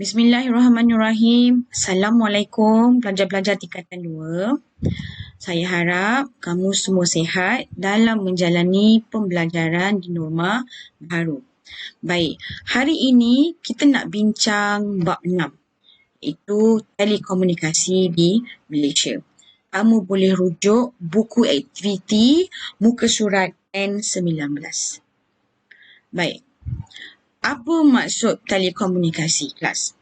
Bismillahirrahmanirrahim. Assalamualaikum pelajar-pelajar tingkatan 2. Saya harap kamu semua sihat dalam menjalani pembelajaran di norma baru. Baik, hari ini kita nak bincang bab 6, iaitu telekomunikasi di Malaysia. Kamu boleh rujuk buku aktiviti muka surat N19. Baik. Apa maksud telekomunikasi, kelas?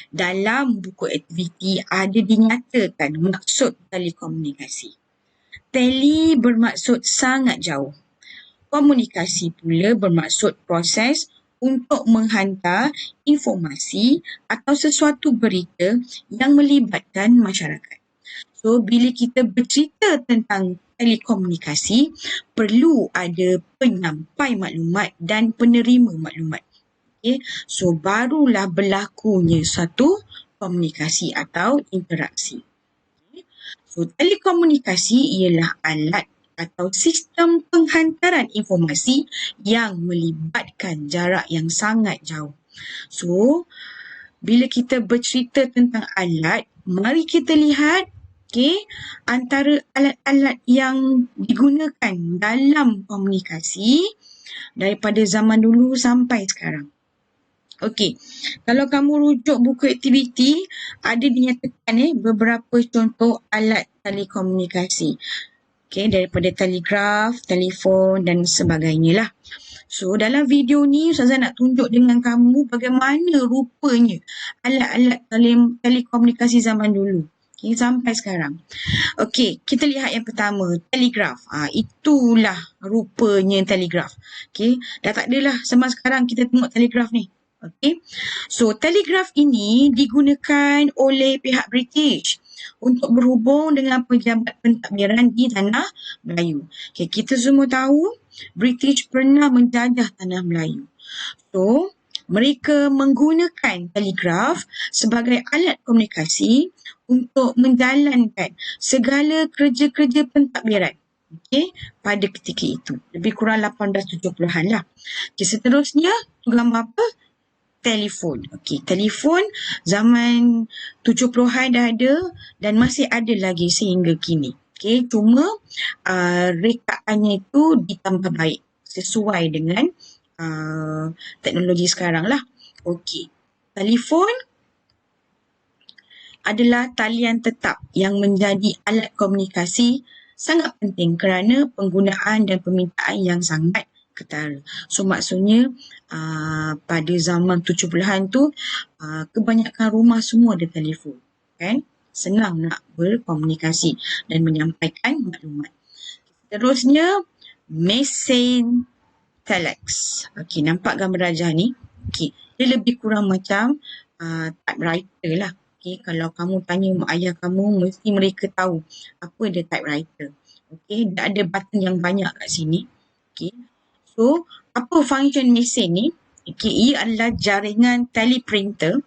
Dalam buku aktiviti ada dinyatakan maksud telekomunikasi. Tele bermaksud sangat jauh. Komunikasi pula bermaksud proses untuk menghantar informasi atau sesuatu berita yang melibatkan masyarakat. So, bila kita bercerita tentang telekomunikasi, perlu ada penyampai maklumat dan penerima maklumat. Okay? So, barulah berlakunya satu komunikasi atau interaksi. Okay? So, telekomunikasi ialah alat atau sistem penghantaran informasi yang melibatkan jarak yang sangat jauh. So, bila kita bercerita tentang alat, mari kita lihat antara alat-alat yang digunakan dalam komunikasi daripada zaman dulu sampai sekarang. Okey, kalau kamu rujuk buku aktiviti, ada dinyatakan beberapa contoh alat telekomunikasi. Daripada telegraf, telefon dan sebagainya lah. So, dalam video ni Ustazah nak tunjuk dengan kamu bagaimana rupanya alat-alat telekomunikasi zaman dulu. Sampai sekarang. Okey, kita lihat yang pertama, telegraf. Itulah rupanya telegraf. Dah tak adalah zaman sekarang kita tengok telegraf ni. So telegraf ini digunakan oleh pihak British untuk berhubung dengan pejabat pentadbiran di tanah Melayu. Kita semua tahu British pernah menjajah tanah Melayu. So mereka menggunakan telegraf sebagai alat komunikasi untuk menjalankan segala kerja-kerja pentadbiran. Pada ketika itu. Lebih kurang 1870-an lah. Seterusnya, tu gambar apa? Telefon. Telefon zaman 70-an dah ada dan masih ada lagi sehingga kini. Cuma rekaannya itu ditambah baik sesuai dengan teknologi sekarang lah. Telefon adalah talian tetap yang menjadi alat komunikasi sangat penting kerana penggunaan dan permintaan yang sangat ketara. So maksudnya pada zaman 70-an tu kebanyakan rumah semua ada telefon. Senang nak berkomunikasi dan menyampaikan maklumat. Terusnya mesin telex. Nampak gambar rajah ni? Dia lebih kurang macam typewriter lah. Kalau kamu tanya mak ayah kamu, mesti mereka tahu apa dia typewriter. Dia ada button yang banyak kat sini. So, apa function mesin ni? Ia adalah jaringan teleprinter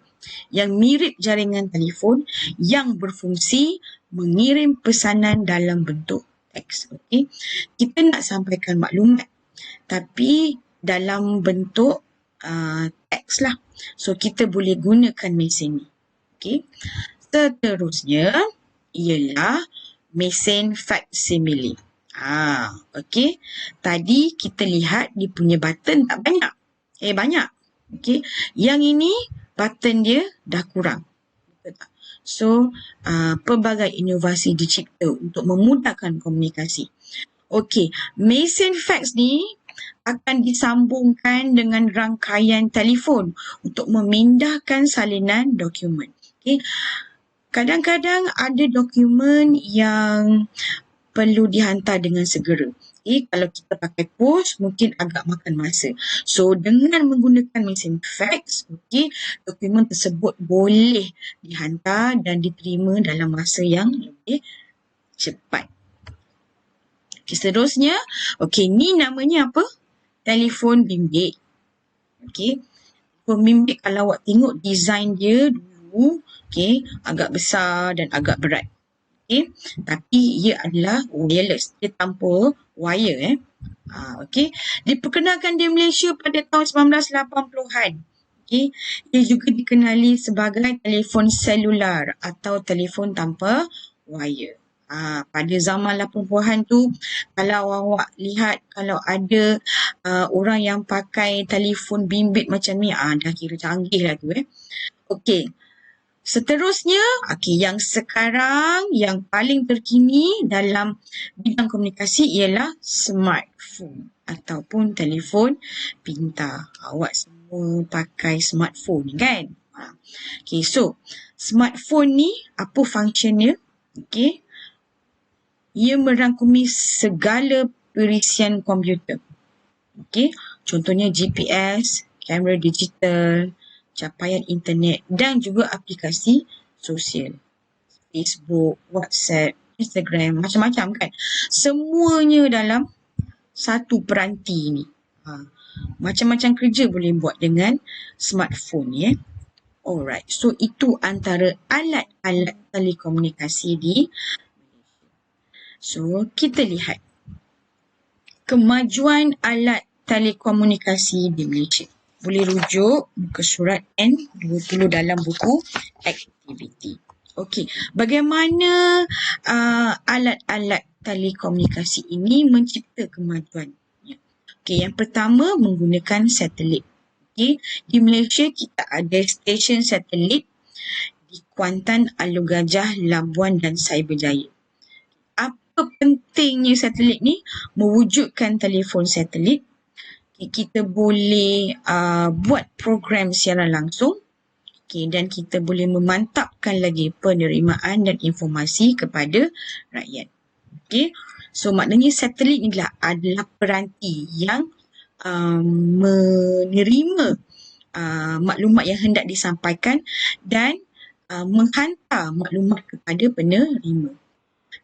yang mirip jaringan telefon yang berfungsi mengirim pesanan dalam bentuk teks. Kita nak sampaikan maklumat tapi dalam bentuk teks lah. So, kita boleh gunakan mesin ni. Seterusnya ialah mesin facsimile. Tadi kita lihat dia punya button tak banyak. Banyak. Yang ini button dia dah kurang. So, pelbagai inovasi dicipta untuk memudahkan komunikasi. Mesin fax ni akan disambungkan dengan rangkaian telefon untuk memindahkan salinan dokumen. Kadang-kadang ada dokumen yang perlu dihantar dengan segera. Kalau kita pakai pos, mungkin agak makan masa. So, dengan menggunakan mesin fax, dokumen tersebut boleh dihantar dan diterima dalam masa yang lebih cepat. Seterusnya, ni namanya apa? Telefon bimbit. Telefon bimbit kalau awak tengok design dia dulu, agak besar dan agak berat. Tapi ia adalah wireless. Dia tanpa wire. Diperkenalkan di Malaysia pada tahun 1980-an. Okey, ia juga dikenali sebagai telefon selular atau telefon tanpa wire. Pada zaman 80-an tu, kalau awak lihat kalau ada orang yang pakai telefon bimbit macam ni, dah kira canggih lah tu. Okey, seterusnya, yang sekarang yang paling terkini dalam bidang komunikasi ialah smartphone ataupun telefon pintar. Awak semua pakai smartphone kan? Okay, so smartphone ni apa fungsinya? Okay, ia merangkumi segala perisian komputer. Okay, contohnya GPS, kamera digital, capaian internet dan juga aplikasi sosial. Facebook, WhatsApp, Instagram, macam-macam kan. Semuanya dalam satu peranti ni. Macam-macam kerja boleh buat dengan smartphone ya. Alright, so itu antara alat-alat telekomunikasi di So, kita lihat kemajuan alat telekomunikasi di Malaysia. Boleh rujuk muka surat N20 dalam buku aktiviti. Okey, bagaimana alat-alat telekomunikasi ini mencipta kemajuan? Okey, yang pertama menggunakan satelit. Okey, di Malaysia kita ada stesen satelit di Kuantan, Alor Gajah, Labuan dan Cyberjaya. Apa pentingnya satelit ni? Mewujudkan telefon satelit. Kita boleh buat program secara langsung. Dan kita boleh memantapkan lagi penerimaan dan informasi kepada rakyat. So maknanya satelit ni adalah peranti yang menerima maklumat yang hendak disampaikan dan menghantar maklumat kepada penerima.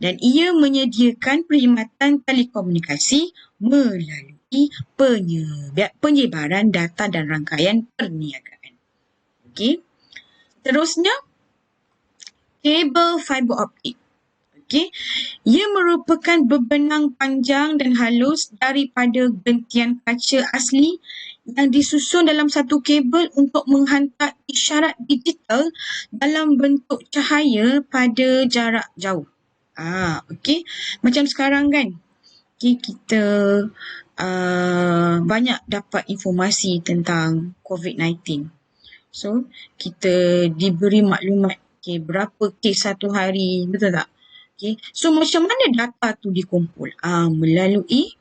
Dan ia menyediakan perkhidmatan telekomunikasi melalui penyebaran data dan rangkaian perniagaan. Okey. Terusnya, kabel fiber optik. Okey. Ia merupakan bebenang panjang dan halus daripada gentian kaca asli yang disusun dalam satu kabel untuk menghantar isyarat digital dalam bentuk cahaya pada jarak jauh. Okey. Macam sekarang kan, kita banyak dapat informasi tentang COVID-19. So, kita diberi maklumat berapa kes satu hari, betul tak? Okay. So, macam mana data tu dikumpul? Melalui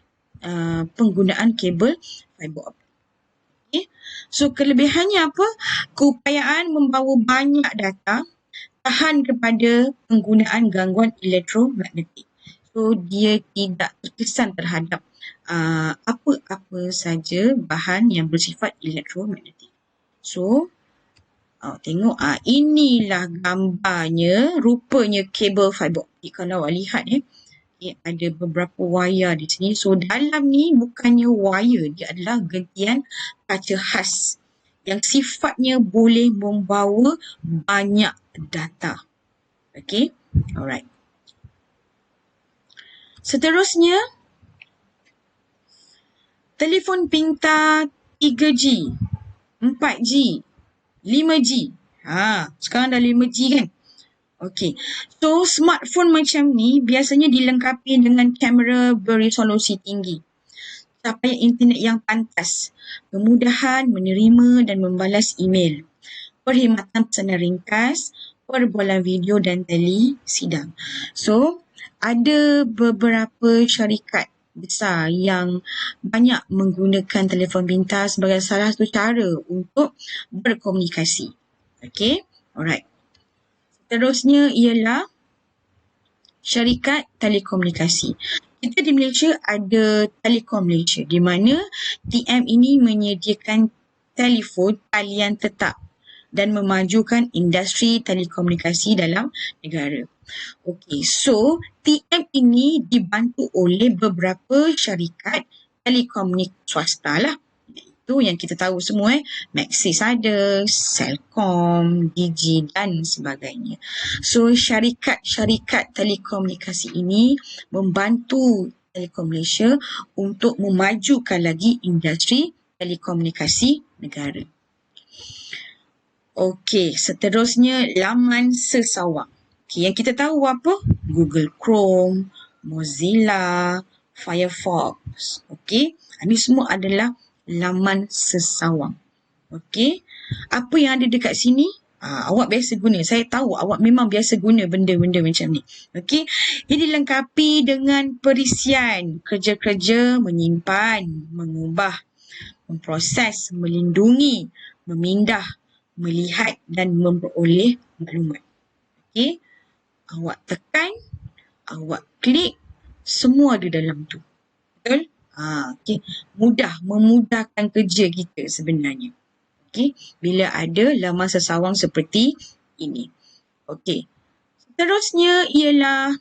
penggunaan kabel fiber optik. Okay. So, kelebihannya apa? Keupayaan membawa banyak data tahan kepada penggunaan gangguan elektromagnetik. So, dia tidak terkesan terhadap apa-apa saja bahan yang bersifat elektromagnetik. So, tengok inilah gambarnya, rupanya kabel fiber optik. Kalau awak lihat ada beberapa wire di sini. So dalam ni bukannya wire, dia adalah gentian kaca khas yang sifatnya boleh membawa banyak data. Okay, alright. Seterusnya, telefon pintar 3G, 4G, 5G. Sekarang dah 5G kan? Okey. So, smartphone macam ni biasanya dilengkapi dengan kamera beresolusi tinggi, capaian internet yang pantas, kemudahan menerima dan membalas email, perkhidmatan pesanan ringkas, perbualan video dan telesidang. So, ada beberapa syarikat besar yang banyak menggunakan telefon pintar sebagai salah satu cara untuk berkomunikasi. Okay, alright. Seterusnya ialah syarikat telekomunikasi. Kita di Malaysia ada Telekom Malaysia di mana TM ini menyediakan telefon talian tetap dan memajukan industri telekomunikasi dalam negara. Okey, so TM ini dibantu oleh beberapa syarikat telekomunikasi swasta lah. Itu yang kita tahu semua Maxis ada, Celcom, Digi dan sebagainya. So syarikat-syarikat telekomunikasi ini membantu Telekom Malaysia untuk memajukan lagi industri telekomunikasi negara. Okey, seterusnya laman sesawang. Okey, yang kita tahu apa? Google Chrome, Mozilla, Firefox. Okey, ini semua adalah laman sesawang. Okey, apa yang ada dekat sini? Awak biasa guna. Saya tahu awak memang biasa guna benda-benda macam ni. Okey, ini dilengkapi dengan perisian kerja-kerja menyimpan, mengubah, memproses, melindungi, memindah, melihat dan memperoleh maklumat. Okey, awak tekan, awak klik, semua ada dalam tu. Betul? Okey, memudahkan kerja kita sebenarnya. Okey, bila ada laman sesawang seperti ini. Okey, seterusnya ialah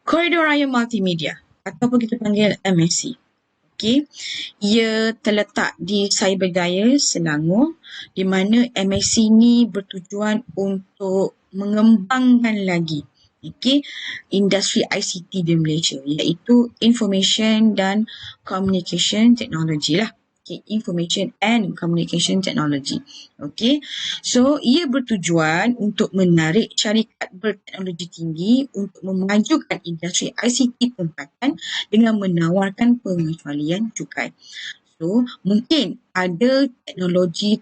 Koridor Raya Multimedia ataupun kita panggil MSC. Okey, ia terletak di Cyberjaya, Selangor, di mana MSC ni bertujuan untuk mengembangkan lagi industri ICT di Malaysia, iaitu Information dan Communication Technology lah. Information and Communication Technology. So ia bertujuan untuk menarik syarikat berteknologi tinggi untuk memajukan industri ICT tempatan dengan menawarkan pengecualian cukai. So, mungkin ada teknologi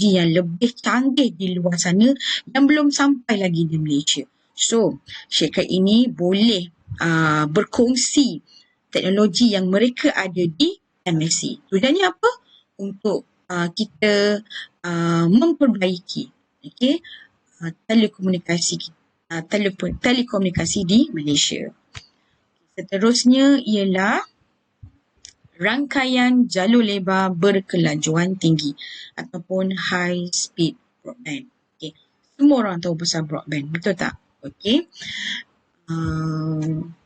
yang lebih canggih di luar sana yang belum sampai lagi di Malaysia. So, syarikat ini boleh berkongsi teknologi yang mereka ada di MSC. Tujuannya apa? Untuk kita memperbaiki telekomunikasi di Malaysia. Seterusnya ialah rangkaian jalur lebar berkelajuan tinggi ataupun high speed broadband. Semua orang tahu pasal broadband, betul tak?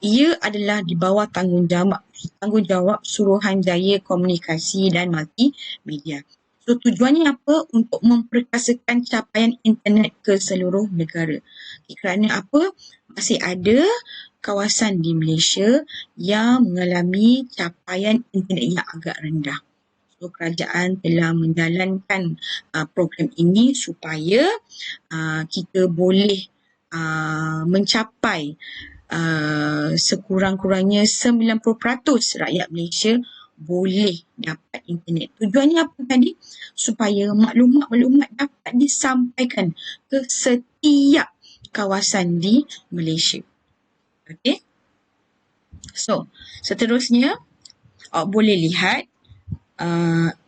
Ia adalah di bawah tanggungjawab Suruhanjaya Komunikasi dan Multimedia. So tujuannya apa? Untuk memperkasakan capaian internet ke seluruh negara. Kerana apa? Masih ada kawasan di Malaysia yang mengalami capaian internet yang agak rendah. So kerajaan telah menjalankan program ini supaya kita boleh mencapai sekurang-kurangnya 90% rakyat Malaysia boleh dapat internet. Tujuannya apa tadi? Supaya maklumat-maklumat dapat disampaikan ke setiap kawasan di Malaysia. Okey. So, seterusnya awak boleh lihat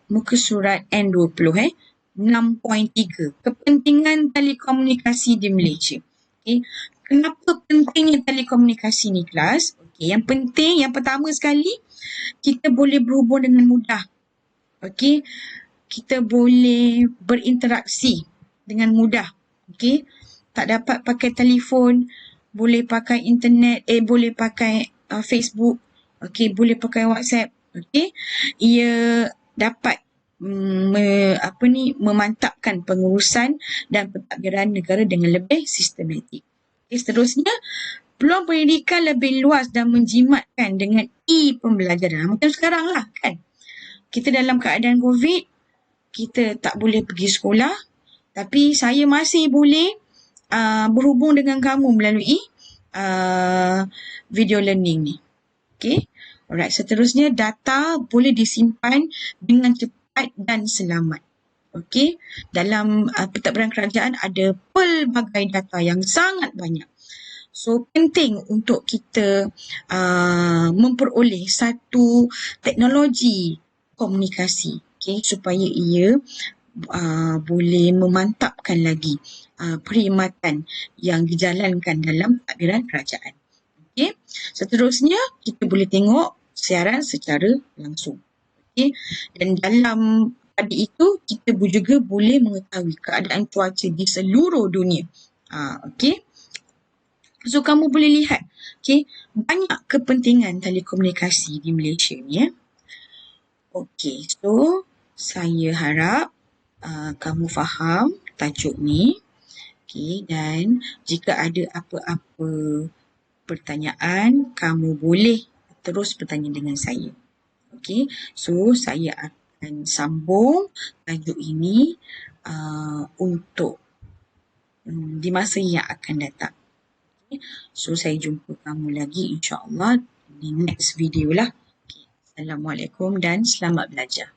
muka surat N20 6.3 kepentingan telekomunikasi di Malaysia. Okay. Kenapa pentingnya telekomunikasi ni kelas? Okay. Yang penting, yang pertama sekali, kita boleh berhubung dengan mudah. Okay. Kita boleh berinteraksi dengan mudah. Okay. Tak dapat pakai telefon, boleh pakai internet, boleh pakai Facebook, okay. Boleh pakai WhatsApp. Okay. Ia dapat memantapkan pengurusan dan pentadbiran negara dengan lebih sistematik. Okay, seterusnya, peluang pendidikan lebih luas dan menjimatkan dengan e-pembelajaran. Macam sekarang lah kan. Kita dalam keadaan COVID, kita tak boleh pergi sekolah, tapi saya masih boleh berhubung dengan kamu melalui video learning ni. Okay. Alright, seterusnya data boleh disimpan dengan cepat dan selamat. Okey, dalam pentadbiran kerajaan ada pelbagai data yang sangat banyak. So, penting untuk kita memperoleh satu teknologi komunikasi, supaya ia boleh memantapkan lagi perkhidmatan yang dijalankan dalam pentadbiran kerajaan. Okay. Seterusnya, kita boleh tengok siaran secara langsung. Okay. Dan dalam pada itu, kita juga boleh mengetahui keadaan cuaca di seluruh dunia. Okay. So, kamu boleh lihat, okay, banyak kepentingan telekomunikasi di Malaysia ni. Okay, so saya harap kamu faham tajuk ni. Okay, dan jika ada apa-apa pertanyaan, kamu boleh terus bertanya dengan saya. Okay, so saya akan sambung tajuk ini untuk di masa yang akan datang. Okay. So, saya jumpa kamu lagi insyaAllah di next video lah. Okay. Assalamualaikum dan selamat belajar.